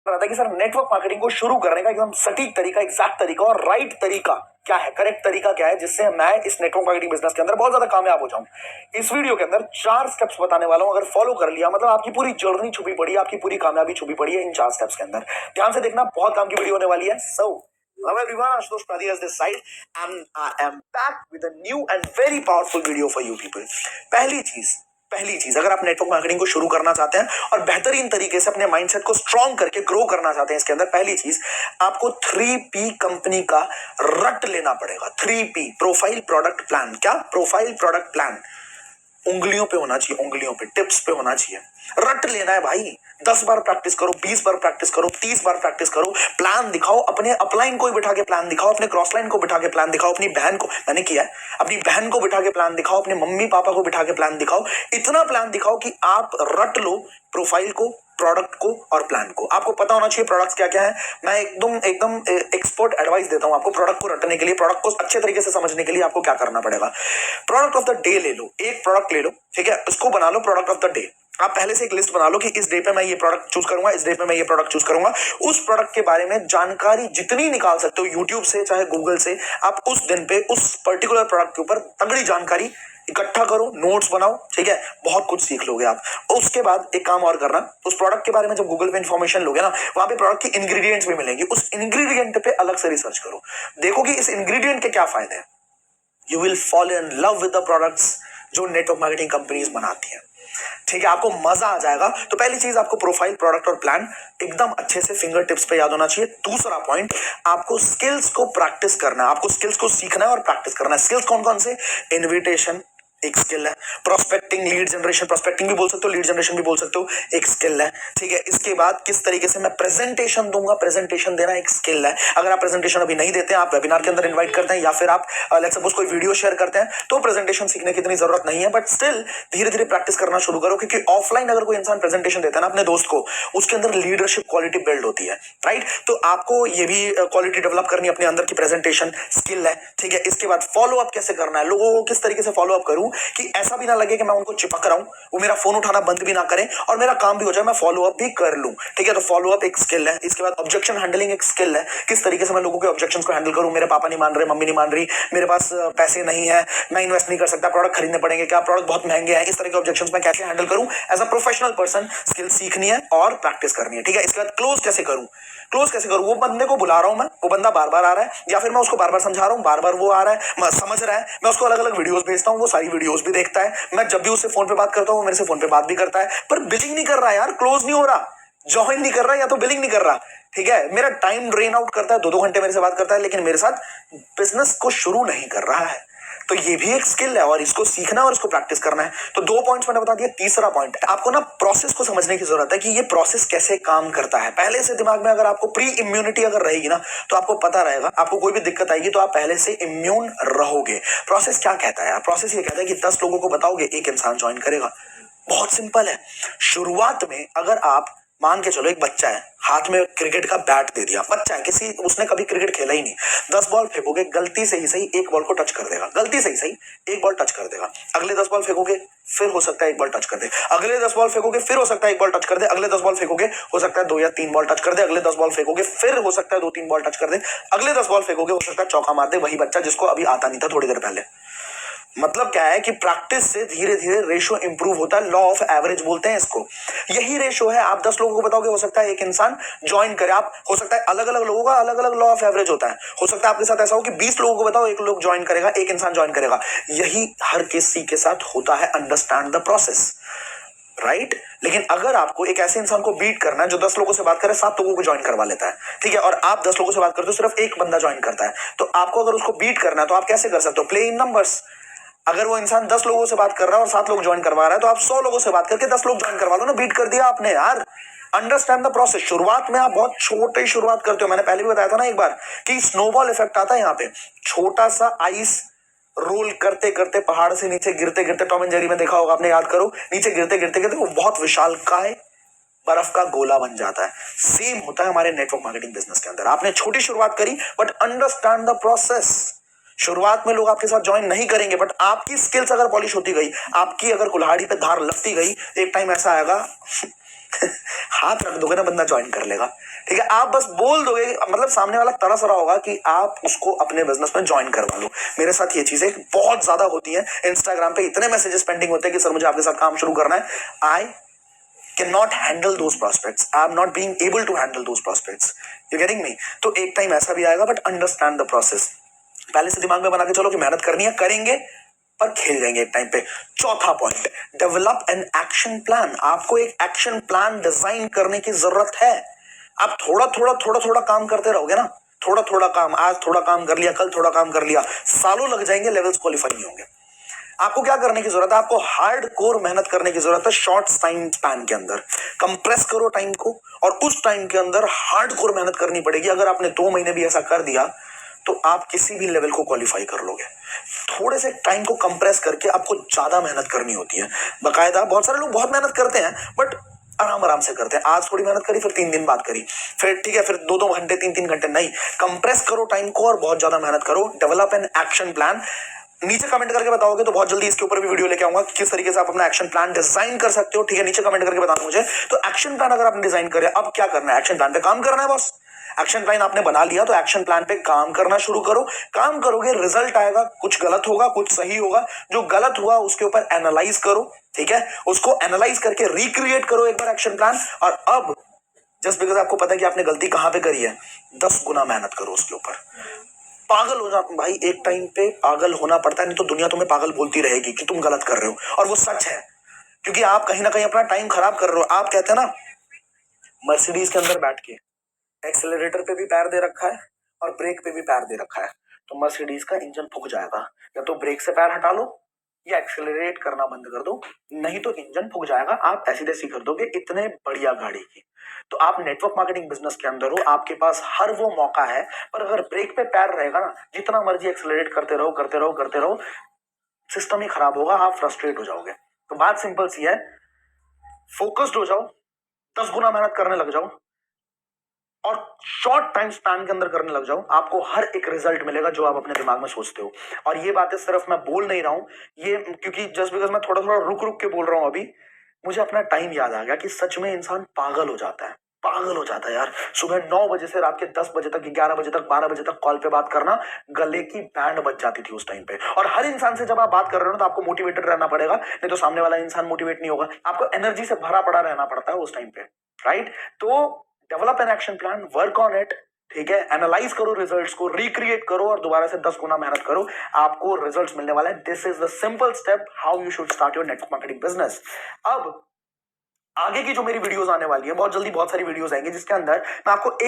रहा था कि सर नेटवर्क मार्केटिंग को शुरू करने का एकदम सटीक तरीका, एग्जैक्ट तरीका और राइट तरीका क्या है, करेक्ट तरीका क्या है जिससे मैं इस नेटवर्क मार्केटिंग बिजनेस के अंदर बहुत ज्यादा कामयाब हो जाऊं। इस वीडियो के अंदर 4 स्टेप्स बताने वाला हूं। अगर फॉलो कर लिया मतलब आपकी पूरी जर्नी छुपी पड़ी है, आपकी पूरी कामयाबी छुपी पड़ी है इन 4 स्टेप्स के अंदर। ध्यान से देखना, बहुत काम की वीडियो होने वाली है। सो hello everyone, Ashutosh Pradhi as this side and I am back with a new and very powerful video for you people। पहली चीज अगर आप नेटवर्क मार्केटिंग को शुरू करना चाहते हैं और बेहतरीन तरीके से अपने माइंडसेट को स्ट्रॉन्ग करके ग्रो करना चाहते हैं, इसके अंदर पहली चीज आपको 3P कंपनी का रट लेना पड़ेगा। 3P, profile, product, plan. क्या? Profile, product, plan. उंगलियों पे होना चाहिए, उंगलियों पे, टिप्स पे होना चाहिए। रट लेना है भाई। 10 बार प्रैक्टिस करो, 20 बार प्रैक्टिस करो, 30 बार प्रैक्टिस करो। प्लान दिखाओ, अपने अपलाइन को बिठा के प्लान दिखाओ, अपने क्रॉस लाइन को बिठा के प्लान दिखाओ, अपनी बहन को, मैंने किया है, अपनी बहन को बिठा के प्लान दिखाओ, अपने मम्मी पापा को बिठा के प्लान दिखाओ। इतना प्लान दिखाओ कि आप रट लो प्रोफाइल को, प्रोडक्ट को और प्लान को। आपको पता होना चाहिए प्रोडक्ट्स क्या क्या है। मैं एकदम एक्सपर्ट एडवाइस देता हूं आपको प्रोडक्ट को रटने के लिए, प्रोडक्ट को अच्छे तरीके से समझने के लिए आपको क्या करना पड़ेगा। प्रोडक्ट ऑफ द डे ले लो, एक प्रोडक्ट ले लो, ठीक है, उसको बना लो प्रोडक्ट ऑफ द डे। आप पहले से एक लिस्ट बना लो कि इस डे पे मैं ये प्रोडक्ट चूज करूंगा, इस डे पे मैं ये प्रोडक्ट चूज करूंगा। उस प्रोडक्ट के बारे में जानकारी जितनी निकाल सकते हो यूट्यूब से चाहे गूगल से, आप उस दिन पे उस पर्टिकुलर प्रोडक्ट के ऊपर तगड़ी जानकारी इकट्ठा करो, नोट्स बनाओ, ठीक है, बहुत कुछ सीख लोगे आप। उसके बाद एक काम और करना, उस प्रोडक्ट के बारे में जब गूगल पे इंफॉर्मेशन लोगे ना, वहां पे प्रोडक्ट की इंग्रेडिएंट्स भी मिलेंगी, उस इंग्रेडिएंट पे अलग से रिसर्च करो, देखो कि इस इंग्रेडिएंट के क्या फायदे हैं। You will fall in love with the products जो नेटवर्क मार्केटिंग कंपनीज बनाती हैं, ठीक है, आपको मजा आ जाएगा। तो पहली चीज आपको प्रोफाइल, प्रोडक्ट और प्लान एकदम अच्छे से फिंगर टिप्स पे याद होना चाहिए। दूसरा पॉइंट, आपको स्किल्स को प्रैक्टिस करना है, आपको स्किल्स को सीखना है और प्रैक्टिस करना है। स्किल्स कौन कौन से? इन्विटेशन एक स्किल है, प्रोस्पेक्टिंग, लीड जनरेशन, प्रोस्पेक्टिंग भी बोल सकते हो, लीड जनरेशन भी बोल सकते हो, एक स्किल है, ठीक है। इसके बाद किस तरीके से मैं प्रेजेंटेशन दूंगा, प्रेजेंटेशन देना एक स्किल है। अगर आप प्रेजेंटेशन अभी नहीं देते हैं, आप वेबिनार के अंदर इनवाइट करते हैं या फिर आप लेट्स सपोज कोई वीडियो शेयर करते हैं, तो प्रेजेंटेशन सीखने की इतनी जरूरत नहीं है, बट स्टिल धीरे धीरे प्रैक्टिस करना शुरू करो, क्योंकि ऑफलाइन अगर कोई इंसान प्रेजेंटेशन देता है ना अपने दोस्त को, उसके अंदर लीडरशिप क्वालिटी बिल्ड होती है, राइट। तो आपको ये भी क्वालिटी डेवलप करनी अपने अंदर की, प्रेजेंटेशन स्किल है, ठीक है। इसके बाद फॉलो अप कैसे करना है, लोगों को किस तरीके से फॉलो अप करूं कि ऐसा भी ना लगे कि मैं उनको चिपक रहा हूं, वो मेरा फोन उठाना बंद भी ना करें और मेरा काम भी हो जाए, मैं फॉलो अप भी कर लूं, ठीक है। तो फॉलो अप एक स्किल है। इसके बाद ऑब्जेक्शन हैंडलिंग एक स्किल है, किस तरीके से मैं लोगों के ऑब्जेक्शंस को हैंडल करूं। मेरे पापा नहीं मान रहे, मम्मी नहीं मान रही, मेरे पास पैसे नहीं है, मैं इन्वेस्ट नहीं कर सकता, प्रोडक्ट खरीदने पड़ेंगे, क्या प्रोडक्ट बहुत महंगे हैं, इस तरह के ऑब्जेक्शंस मैं कैसे हैंडल करूं। As a professional person skill सीखनी है और प्रैक्टिस करनी है, ठीक है। इसके बाद क्लोज कैसे करूं, क्लोज कैसे करूं, वो बंदे को बुला रहा हूं मैं, वो बंदा बार बार आ रहा है या फिर मैं उसको बार बार समझा रहा हूं, बार बार वो आ रहा है, समझ रहा है, मैं उसको अलग अलग वीडियोस भेजता हूं, वो सारी वीडियोस भी देखता है, मैं जब भी उससे फोन पे बात करता हूं वो मेरे से फोन पे बात भी करता है, पर बिलिंग नहीं कर रहा यार, क्लोज नहीं हो रहा, ज्वाइन नहीं कर रहा या तो बिलिंग नहीं कर रहा, ठीक है। मेरा टाइम ड्रेन आउट करता है, 2-2 घंटे मेरे से बात करता है, लेकिन मेरे साथ बिजनेस को शुरू नहीं कर रहा है। तो ये भी एक स्किल है और इसको सीखना और इसको प्रैक्टिस करना है। तो 2 पॉइंट्स मैंने बता दिया। तीसरा पॉइंट, आपको ना प्रोसेस को समझने की जरूरत है कि ये प्रोसेस कैसे काम करता है। पहले से दिमाग में अगर आपको प्री इम्यूनिटी अगर रहेगी ना, तो आपको पता रहेगा, आपको कोई भी दिक्कत आएगी तो आप पहले से इम्यून रहोगे। प्रोसेस क्या कहता है? प्रोसेस ये कहता है कि 10 लोगों को बताओगे, एक इंसान ज्वाइन करेगा। बहुत सिंपल है। शुरुआत में अगर आप मान के चलो, एक बच्चा है, हाथ में क्रिकेट का बैट दे दिया, बच्चा है, किसी उसने कभी क्रिकेट खेला ही नहीं, 10 बॉल फेंकोगे, गलती से ही सही एक बॉल को टच कर देगा, गलती से ही सही एक बॉल टच कर देगा। अगले 10 बॉल फेंकोगे, फिर हो सकता है एक बॉल टच कर दे, अगले 10 बॉल फेंकोगे, फिर हो सकता है एक बॉल टच कर दे, अगले 10 बॉल फेंकोगे, हो सकता है 2 या 3 बॉल टच कर दे, अगले 10 बॉल फेंकोगे, फिर हो सकता है 2-3 बॉल टच कर दे, अगले 10 बॉल फेंकोगे, हो सकता है चौका मार दे वही बच्चा जिसको अभी आता नहीं था थोड़ी देर पहले। मतलब क्या है कि प्रैक्टिस से धीरे धीरे रेशो इंप्रूव होता है, लॉ ऑफ एवरेज बोलते हैं इसको। यही रेशो है। आप 10 लोगों को बताओगे, हो सकता है एक इंसान ज्वाइन करे, आप हो सकता है अलग अलग लोगों का अलग अलग लॉ ऑफ एवरेज होता है। हो सकता है आपके साथ ऐसा हो कि 20 लोगों को बताओ, एक लोग ज्वाइन करेगा, एक इंसान ज्वाइन करेगा। यही हर किसी के साथ होता है। Understand the process, right. लेकिन अगर आपको एक ऐसे इंसान को बीट करना है जो 10 लोगों से बात करे, 7 लोगों को ज्वाइन करवा लेता है, ठीक है, और आप 10 लोगों से बात करते हो, सिर्फ एक बंदा ज्वाइन करता है, तो आपको अगर उसको बीट करना है तो आप कैसे कर सकते हो? Play in numbers. अगर वो इंसान 10 लोगों से बात कर रहा है और 7 लोग ज्वाइन करवा रहा है, तो आप 100 लोगों से बात करके 10 लोग ज्वाइन करवा लो ना, बीट कर दिया आपने यार। Understand the process. शुरुआत में आप बहुत छोटे शुरुआत करते हो, मैंने पहले भी बताया था ना एक बार कि स्नोबॉल इफेक्ट आता है यहाँ पे। छोटा सा आइस रोल करते करते पहाड़ से नीचे गिरते गिरते, टॉम एंड जेरी में देखा होगा आपने, याद करो, नीचे गिरते गिरते गिरते वो बहुत विशालकाय बर्फ का गोला बन जाता है। सेम होता है हमारे नेटवर्क मार्केटिंग बिजनेस के अंदर। आपने छोटी शुरुआत करी, बट अंडरस्टैंड द प्रोसेस। शुरुआत में लोग आपके साथ ज्वाइन नहीं करेंगे, बट आपकी स्किल्स अगर पॉलिश होती गई, आपकी अगर कुल्हाड़ी पे धार लगती गई, एक टाइम ऐसा आएगा हाथ रख दोगे ना बंदा ज्वाइन कर लेगा। ठीक है, आप बस बोल दोगे, मतलब सामने वाला तरस रहा होगा कि आप उसको अपने बिजनेस में ज्वाइन करवा लो। मेरे साथ ये चीजें बहुत ज्यादा होती हैं। इंस्टाग्राम पे इतने मैसेजेस पेंडिंग होते हैं कि सर मुझे आपके साथ काम शुरू करना है। I can not handle those prospects, I am not being able to handle those prospects. You getting me? तो एक टाइम ऐसा भी आएगा, बट अंडरस्टैंड द प्रोसेस। पहले से दिमाग में बना के चलो कि मेहनत करनी है, करेंगे पर खेल जाएंगे एक टाइम पे। चौथा point, develop an action plan. आपको एक एक्शन प्लान डिजाइन करने की जरूरत है। आप थोड़ा थोड़ा काम करते रहोगे ना, थोड़ा थोड़ा काम, आज थोड़ा काम कर लिया, कल थोड़ा काम कर लिया, सालों लग जाएंगे, लेवल्स क्वालिफाई नहीं होंगे। आपको क्या करने की जरूरत है? आपको हार्ड कोर मेहनत करने की जरूरत है। शॉर्ट टाइम स्पैन के अंदर कंप्रेस करो टाइम को, और उस टाइम के अंदर हार्ड कोर मेहनत करनी पड़ेगी। अगर आपने 2 महीने भी ऐसा कर दिया तो आप किसी भी लेवल को क्वालिफाई कर लोगे। थोड़े से टाइम को कंप्रेस करके आपको ज्यादा मेहनत करनी होती है। बकायदा बहुत सारे लोग बहुत मेहनत करते हैं, बट आराम आराम से करते हैं। आज थोड़ी मेहनत करी, फिर 3 दिन बाद करी, फिर ठीक है, फिर 2-2 घंटे, 3-3 घंटे नहीं। कंप्रेस करो टाइम को और बहुत ज्यादा मेहनत करो। Develop an action plan. नीचे कमेंट करके बताओगे तो बहुत जल्दी इसके ऊपर भी वीडियो लेके आऊंगा कि किस तरीके से आप अपना एक्शन प्लान डिजाइन कर सकते हो। ठीक है, नीचे कमेंट करके बताना मुझे। तो एक्शन प्लान अगर आपने डिजाइन करे, अब क्या करना है? एक्शन प्लान पे काम करना है बॉस। एक्शन प्लान आपने बना लिया तो एक्शन प्लान पे काम करना शुरू करो। काम करोगे, रिजल्ट आएगा, कुछ गलत होगा, कुछ सही होगा। जो गलत हुआ उसके ऊपर एनालाइज करो। ठीक है, उसको एनालाइज करके रिक्रिएट करो एक बार एक्शन प्लान। और अब जस्ट बिकॉज आपको पता है कि आपने गलती कहां पे करी है, 10 गुना मेहनत करो उसके ऊपर। पागल हो जा भाई, एक टाइम पे पागल होना पड़ता है, नहीं तो दुनिया तुम्हें पागल बोलती रहेगी कि तुम गलत कर रहे हो। और वो सच है, क्योंकि आप कहीं ना कहीं अपना टाइम खराब कर रहे हो। आप कहते हैं ना, मर्सिडीज के अंदर बैठ के एक्सेलरेटर पे भी पैर दे रखा है और ब्रेक पे भी पैर दे रखा है, तो मर्सिडीज का इंजन फूक जाएगा। या तो ब्रेक से पैर हटा लो या एक्सेलरेट करना बंद कर दो, नहीं तो इंजन फूक जाएगा। आप ऐसी तैसी कर दोगे इतने बढ़िया गाड़ी की। तो आप नेटवर्क मार्केटिंग बिजनेस के अंदर हो, आपके पास हर वो मौका है, पर अगर ब्रेक पे पैर रहेगा ना, जितना मर्जी एक्सेलरेट करते रहो करते रहो करते रहो, सिस्टम ही खराब होगा, आप फ्रस्ट्रेट हो जाओगे। तो बात सिंपल सी है, फोकस्ड हो जाओ, 10 गुना मेहनत करने लग जाओ और शॉर्ट टाइम स्पैन के अंदर करने लग जाओ। आपको हर एक रिजल्ट मिलेगा जो आप अपने दिमाग में सोचते हो। और ये बातें सिर्फ मैं बोल नहीं रहा हूं, ये क्योंकि जस्ट बिकॉज मैं थोड़ा थोड़ा रुक रुक के बोल रहा हूं अभी, मुझे अपना टाइम याद आ गया कि सच में इंसान पागल हो जाता है। पागल हो जाता है यार। सुबह 9 बजे से रात के 10 बजे तक, 11 बजे तक, 12 बजे तक कॉल पे बात करना, गले की बैंड बज जाती थी उस टाइम पे। और हर इंसान से जब आप बात कर रहे हो तो आपको मोटिवेटेड रहना पड़ेगा, नहीं तो सामने वाला इंसान मोटिवेट नहीं होगा। आपको एनर्जी से भरा पड़ा रहना पड़ता है उस टाइम पे, राइट? तो develop an action plan, work on it. ठीक है, एनालाइज करो रिजल्ट्स को, रिक्रिएट करो और दोबारा से 10 गुना मेहनत करो, आपको रिजल्ट्स मिलने वाले हैं। This is the simple step how you should start your network marketing business. अब आगे की जो मेरी वीडियोस आने वाली है, बहुत जल्दी बहुत सारी वीडियोस आएंगी जिसके अंदर मैं आपको एक